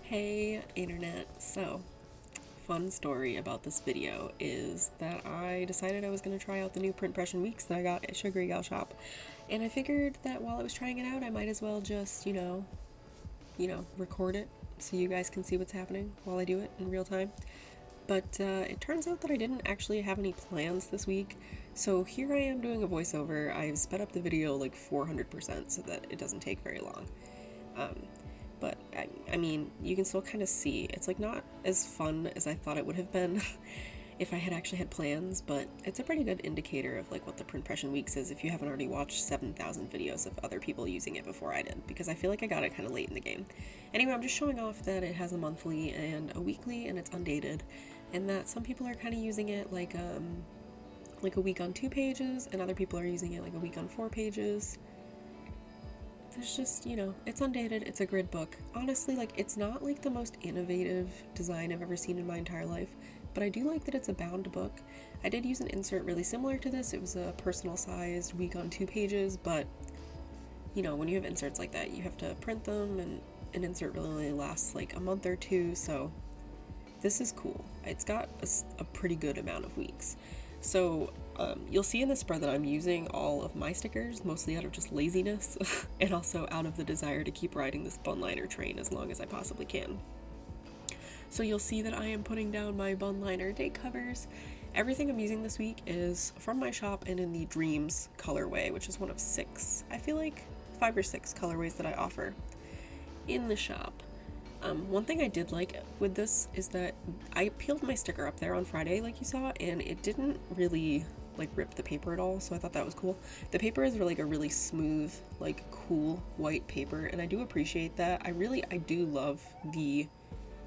Hey internet. So, fun story about this video is that I decided I was going to try out the new Printpression Weeks that I got at Sugary Gal Shop. And I figured that while I was trying it out, I might as well just, record it so you guys can see what's happening while I do it in real time. But it turns out that I didn't actually have any plans this week, so here I am doing a voiceover. I've sped up the video like 400% so that it doesn't take very long. Um, but I mean, you can still kind of see it's like not as fun as I thought it would have been if I had actually had plans, but it's a pretty good indicator of like what the Printpression Weeks is if you haven't already watched 7,000 videos of other people using it before I did, because I feel like I got it kind of late in the game. Anyway, I'm just showing off that it has a monthly and a weekly and it's undated, and that some people are kind of using it like a week on 2 pages and other people are using it like a week on 4 pages. There's just, it's undated, it's a grid book. Honestly, like, it's not like the most innovative design I've ever seen in my entire life, but I do like that it's a bound book. I did use an insert really similar to this. It was a personal sized week on 2 pages, but when you have inserts like that, you have to print them, and an insert really only lasts like a month or two, so this is cool. It's got a pretty good amount of weeks. So you'll see in the spread that I'm using all of my stickers, mostly out of just laziness, and also out of the desire to keep riding this bun liner train as long as I possibly can. So you'll see that I am putting down my bun liner day covers. Everything I'm using this week is from my shop and in the Dreams colorway, which is one of 6, I feel like 5 or 6 colorways that I offer in the shop. One thing I did like with this is that I peeled my sticker up there on Friday, like you saw, and it didn't really like rip the paper at all, so I thought that was cool. The paper is really, like, a really smooth, like, cool white paper, and I do appreciate that. I do love the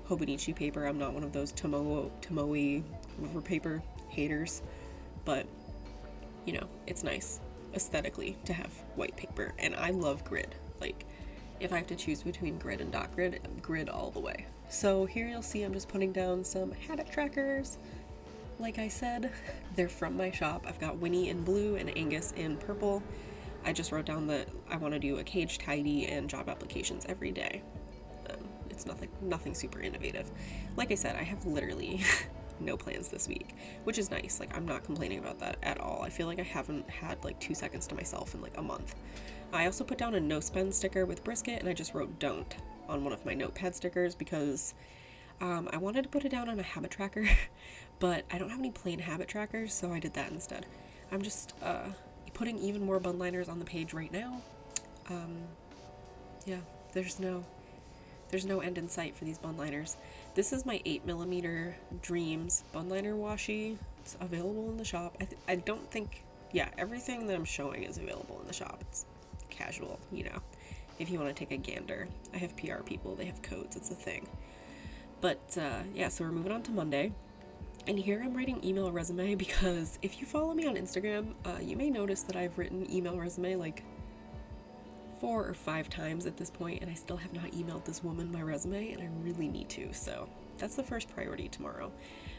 Hobonichi paper. I'm not one of those Tomoe river paper haters, but it's nice aesthetically to have white paper, and I love grid. Like, if I have to choose between grid and dot grid, grid all the way. So here you'll see I'm just putting down some habit trackers. Like I said, they're from my shop. I've got Winnie in blue and Angus in purple. I just wrote down that I want to do a cage tidy and job applications every day. It's nothing super innovative. Like I said, I have literally no plans this week, which is nice. Like, I'm not complaining about that at all. I feel like I haven't had like 2 seconds to myself in like a month. I also put down a no spend sticker with brisket, and I just wrote don't on one of my notepad stickers because I wanted to put it down on a habit tracker, but I don't have any plain habit trackers, so I did that instead. I'm just putting even more bun liners on the page right now. Yeah, there's no end in sight for these bun liners. This is my 8mm Dreams bun liner washi. It's available in the shop. I don't think, yeah, everything that I'm showing is available in the shop. It's casual, if you want to take a gander. I have PR people, they have codes, it's a thing. But yeah, so we're moving on to Monday. And here I'm writing email resume because if you follow me on Instagram, you may notice that I've written email resume like 4 or 5 times at this point, and I still have not emailed this woman my resume, and I really need to, so that's the first priority tomorrow.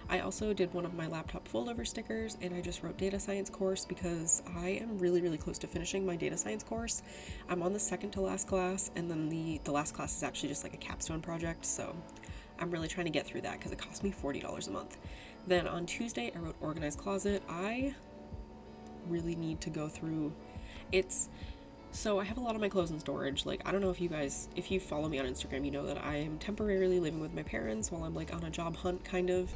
I also did one of my laptop foldover stickers, and I just wrote data science course because I am really, really close to finishing my data science course. I'm on the second to last class, and then the last class is actually just like a capstone project, so I'm really trying to get through that because it cost me $40 a month. Then on Tuesday, I wrote organized closet. I really need to go through So I have a lot of my clothes in storage. Like, I don't know if you follow me on Instagram, you know that I am temporarily living with my parents while I'm like on a job hunt, kind of.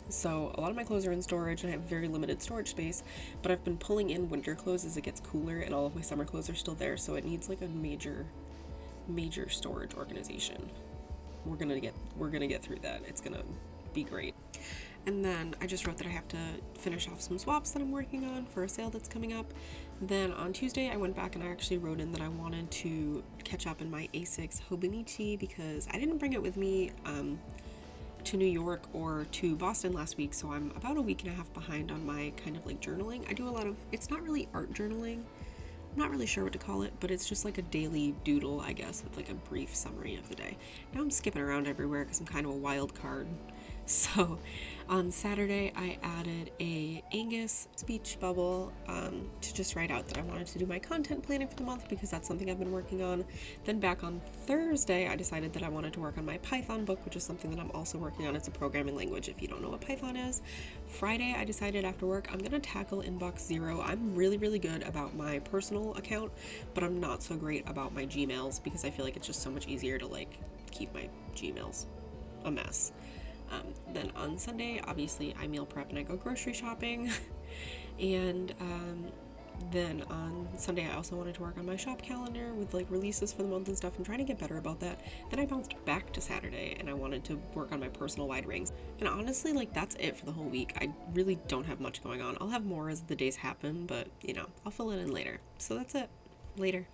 So a lot of my clothes are in storage and I have very limited storage space, but I've been pulling in winter clothes as it gets cooler, and all of my summer clothes are still there, so it needs like a major storage organization. We're gonna get through that. It's gonna be great. And then I just wrote that I have to finish off some swaps that I'm working on for a sale that's coming up. Then on Tuesday, I went back and I actually wrote in that I wanted to catch up in my A6 Hobonichi because I didn't bring it with me to New York or to Boston last week, so I'm about a week and a half behind on my kind of like journaling. I do a lot of, it's not really art journaling, I'm not really sure what to call it, but it's just like a daily doodle, I guess, with like a brief summary of the day. Now I'm skipping around everywhere because I'm kind of a wild card. So on Saturday, I added a Angus speech bubble to just write out that I wanted to do my content planning for the month because that's something I've been working on. Then back on Thursday, I decided that I wanted to work on my Python book, which is something that I'm also working on. It's a programming language if you don't know what Python is. Friday, I decided after work I'm going to tackle inbox zero. I'm really, really good about my personal account, but I'm not so great about my Gmails because I feel like it's just so much easier to like keep my Gmails a mess. Then on Sunday, obviously, I meal prep and I go grocery shopping. And then on Sunday, I also wanted to work on my shop calendar with like releases for the month and stuff. I'm trying to get better about that. Then I bounced back to Saturday and I wanted to work on my personal wide rings. And honestly, like that's it for the whole week. I really don't have much going on. I'll have more as the days happen, but I'll fill it in later. So that's it. Later.